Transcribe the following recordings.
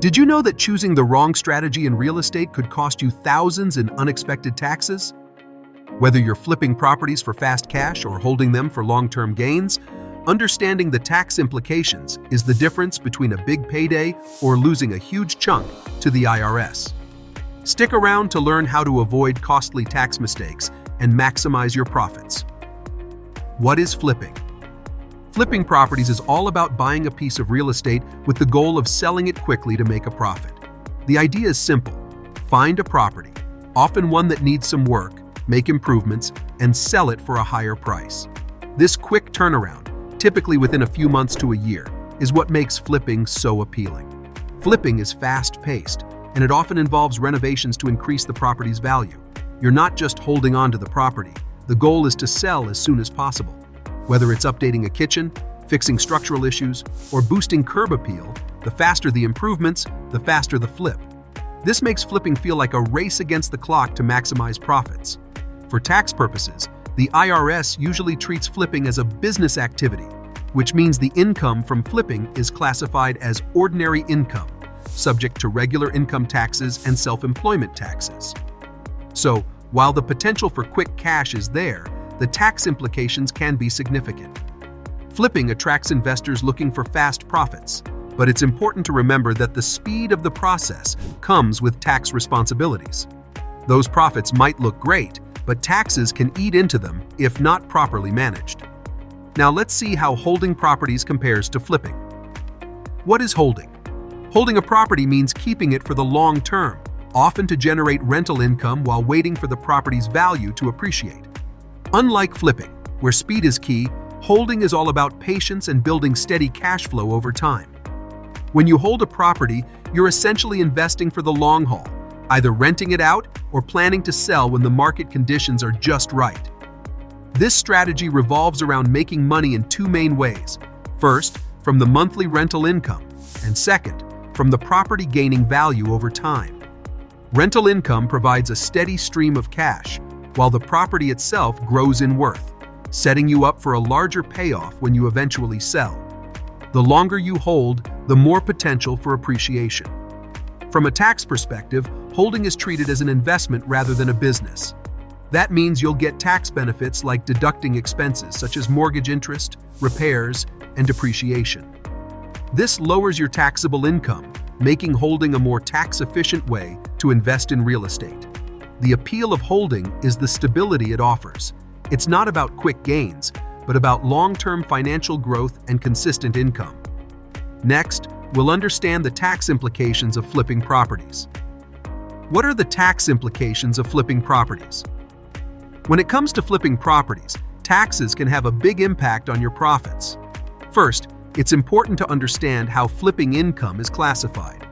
Did you know that choosing the wrong strategy in real estate could cost you thousands in unexpected taxes? Whether you're flipping properties for fast cash or holding them for long-term gains, understanding the tax implications is the difference between a big payday or losing a huge chunk to the IRS. Stick around to learn how to avoid costly tax mistakes and maximize your profits. What is flipping? Flipping properties is all about buying a piece of real estate with the goal of selling it quickly to make a profit. The idea is simple. Find a property, often one that needs some work, make improvements, and sell it for a higher price. This quick turnaround, typically within a few months to a year, is what makes flipping so appealing. Flipping is fast-paced, and it often involves renovations to increase the property's value. You're not just holding on to the property. The goal is to sell as soon as possible. Whether it's updating a kitchen, fixing structural issues, or boosting curb appeal, the faster the improvements, the faster the flip. This makes flipping feel like a race against the clock to maximize profits. For tax purposes, the IRS usually treats flipping as a business activity, which means the income from flipping is classified as ordinary income, subject to regular income taxes and self-employment taxes. So, while the potential for quick cash is there, the tax implications can be significant. Flipping attracts investors looking for fast profits, but it's important to remember that the speed of the process comes with tax responsibilities. Those profits might look great, but taxes can eat into them if not properly managed. Now let's see how holding properties compares to flipping. What is holding? Holding a property means keeping it for the long term, often to generate rental income while waiting for the property's value to appreciate. Unlike flipping, where speed is key, holding is all about patience and building steady cash flow over time. When you hold a property, you're essentially investing for the long haul, either renting it out or planning to sell when the market conditions are just right. This strategy revolves around making money in two main ways. First, from the monthly rental income, and second, from the property gaining value over time. Rental income provides a steady stream of cash, while the property itself grows in worth, setting you up for a larger payoff when you eventually sell. The longer you hold, the more potential for appreciation. From a tax perspective, holding is treated as an investment rather than a business. That means you'll get tax benefits like deducting expenses such as mortgage interest, repairs, and depreciation. This lowers your taxable income, making holding a more tax-efficient way to invest in real estate. The appeal of holding is the stability it offers. It's not about quick gains, but about long-term financial growth and consistent income. Next, we'll understand the tax implications of flipping properties. What are the tax implications of flipping properties? When it comes to flipping properties, taxes can have a big impact on your profits. First, it's important to understand how flipping income is classified.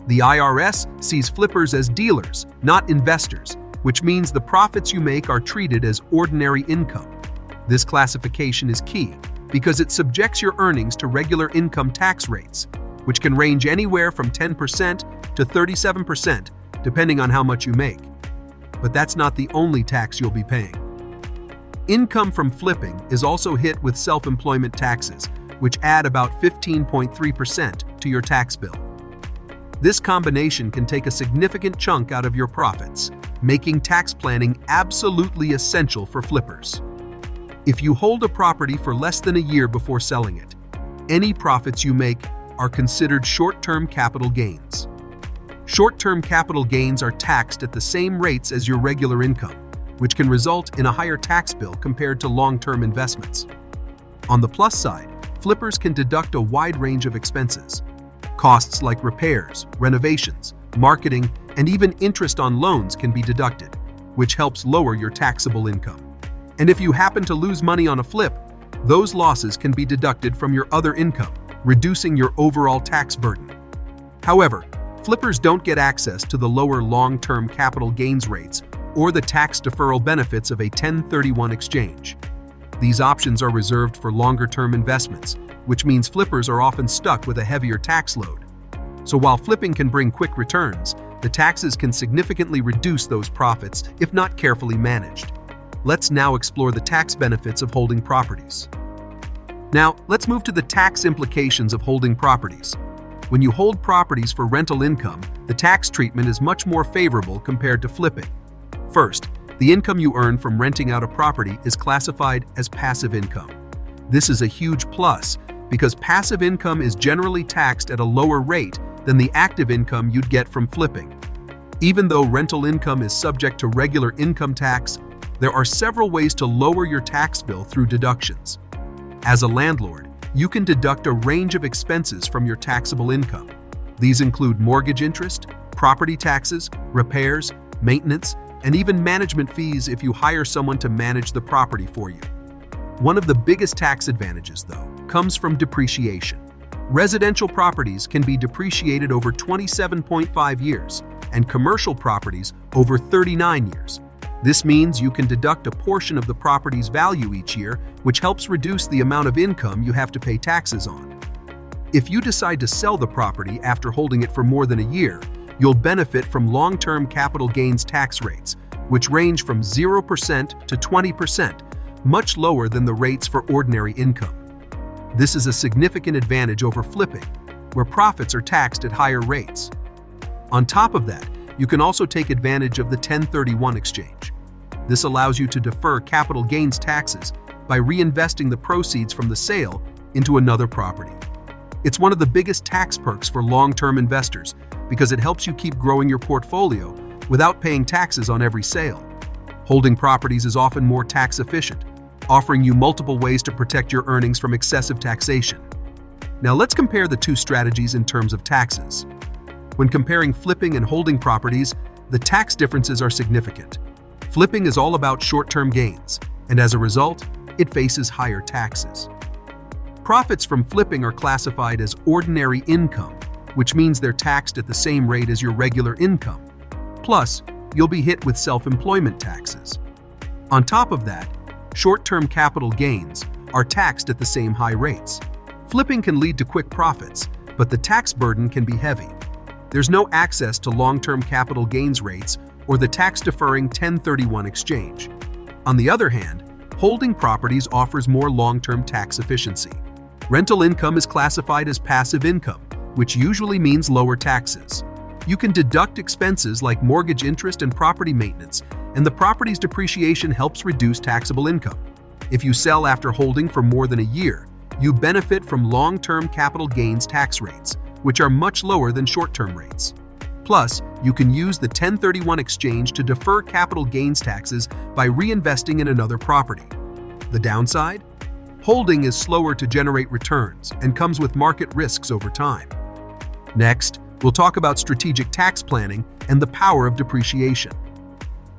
The IRS sees flippers as dealers, not investors, which means the profits you make are treated as ordinary income. This classification is key because it subjects your earnings to regular income tax rates, which can range anywhere from 10% to 37%, depending on how much you make. But that's not the only tax you'll be paying. Income from flipping is also hit with self-employment taxes, which add about 15.3% to your tax bill. This combination can take a significant chunk out of your profits, making tax planning absolutely essential for flippers. If you hold a property for less than a year before selling it, any profits you make are considered short-term capital gains. Short-term capital gains are taxed at the same rates as your regular income, which can result in a higher tax bill compared to long-term investments. On the plus side, flippers can deduct a wide range of expenses. Costs like repairs, renovations, marketing, and even interest on loans can be deducted, which helps lower your taxable income. And if you happen to lose money on a flip, those losses can be deducted from your other income, reducing your overall tax burden. However, flippers don't get access to the lower long-term capital gains rates or the tax deferral benefits of a 1031 exchange. These options are reserved for longer-term investments, which means flippers are often stuck with a heavier tax load. So while flipping can bring quick returns, the taxes can significantly reduce those profits if not carefully managed. Let's now explore the tax benefits of holding properties. Now, let's move to the tax implications of holding properties. When you hold properties for rental income, the tax treatment is much more favorable compared to flipping. First, the income you earn from renting out a property is classified as passive income. This is a huge plus because passive income is generally taxed at a lower rate than the active income you'd get from flipping. Even though rental income is subject to regular income tax, there are several ways to lower your tax bill through deductions. As a landlord, you can deduct a range of expenses from your taxable income. These include mortgage interest, property taxes, repairs, maintenance, and even management fees if you hire someone to manage the property for you. One of the biggest tax advantages, though, comes from depreciation. Residential properties can be depreciated over 27.5 years, and commercial properties over 39 years. This means you can deduct a portion of the property's value each year, which helps reduce the amount of income you have to pay taxes on. If you decide to sell the property after holding it for more than a year, you'll benefit from long-term capital gains tax rates, which range from 0% to 20%, much lower than the rates for ordinary income. This is a significant advantage over flipping, where profits are taxed at higher rates. On top of that, you can also take advantage of the 1031 exchange. This allows you to defer capital gains taxes by reinvesting the proceeds from the sale into another property. It's one of the biggest tax perks for long-term investors because it helps you keep growing your portfolio without paying taxes on every sale. Holding properties is often more tax efficient, offering you multiple ways to protect your earnings from excessive taxation. Now let's compare the two strategies in terms of taxes. When comparing flipping and holding properties, the tax differences are significant. Flipping is all about short-term gains, and as a result, it faces higher taxes. Profits from flipping are classified as ordinary income, which means they're taxed at the same rate as your regular income. Plus, you'll be hit with self-employment taxes. On top of that, short-term capital gains are taxed at the same high rates. Flipping can lead to quick profits, but the tax burden can be heavy. There's no access to long-term capital gains rates or the tax-deferring 1031 exchange. On the other hand, holding properties offers more long-term tax efficiency. Rental income is classified as passive income, which usually means lower taxes. You can deduct expenses like mortgage interest and property maintenance, and the property's depreciation helps reduce taxable income. If you sell after holding for more than a year, you benefit from long-term capital gains tax rates, which are much lower than short-term rates. Plus, you can use the 1031 exchange to defer capital gains taxes by reinvesting in another property. The downside? Holding is slower to generate returns and comes with market risks over time. Next, we'll talk about strategic tax planning and the power of depreciation.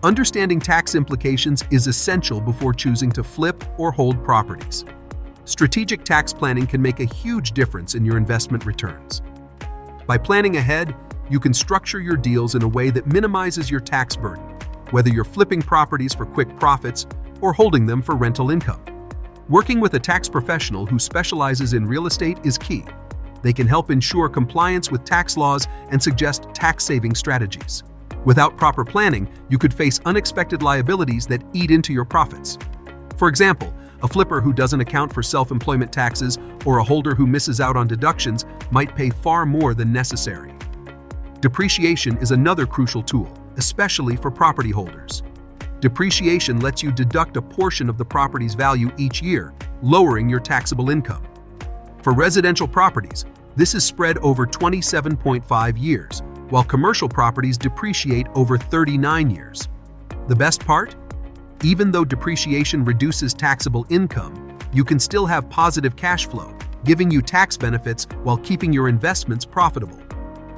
Understanding tax implications is essential before choosing to flip or hold properties. Strategic tax planning can make a huge difference in your investment returns. By planning ahead, you can structure your deals in a way that minimizes your tax burden, whether you're flipping properties for quick profits or holding them for rental income. Working with a tax professional who specializes in real estate is key. They can help ensure compliance with tax laws and suggest tax-saving strategies. Without proper planning, you could face unexpected liabilities that eat into your profits. For example, a flipper who doesn't account for self-employment taxes or a holder who misses out on deductions might pay far more than necessary. Depreciation is another crucial tool, especially for property holders. Depreciation lets you deduct a portion of the property's value each year, lowering your taxable income. For residential properties, this is spread over 27.5 years, while commercial properties depreciate over 39 years. The best part? Even though depreciation reduces taxable income, you can still have positive cash flow, giving you tax benefits while keeping your investments profitable.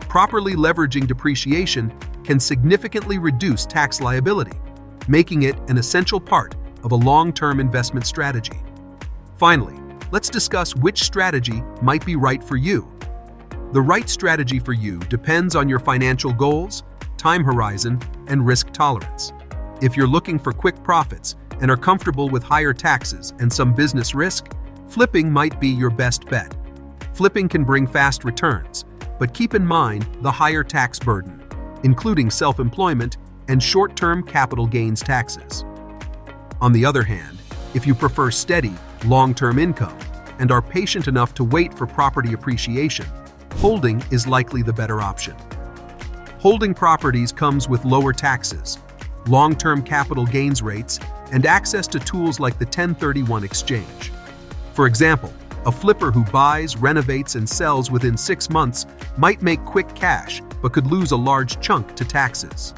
Properly leveraging depreciation can significantly reduce tax liability, making it an essential part of a long-term investment strategy. Finally, let's discuss which strategy might be right for you. The right strategy for you depends on your financial goals, time horizon, and risk tolerance. If you're looking for quick profits and are comfortable with higher taxes and some business risk, flipping might be your best bet. Flipping can bring fast returns, but keep in mind the higher tax burden, including self-employment and short-term capital gains taxes. On the other hand, if you prefer steady, long-term income and are patient enough to wait for property appreciation, holding is likely the better option. Holding properties comes with lower taxes, long-term capital gains rates, and access to tools like the 1031 exchange. For example, a flipper who buys, renovates, and sells within 6 months might make quick cash, but could lose a large chunk to taxes.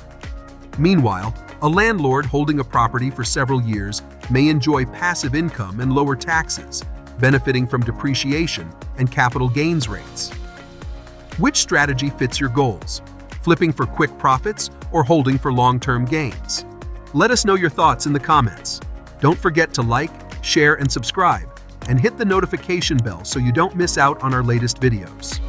Meanwhile, a landlord holding a property for several years may enjoy passive income and lower taxes, benefiting from depreciation and capital gains rates. Which strategy fits your goals? Flipping for quick profits or holding for long-term gains? Let us know your thoughts in the comments. Don't forget to like, share, and subscribe, and hit the notification bell so you don't miss out on our latest videos.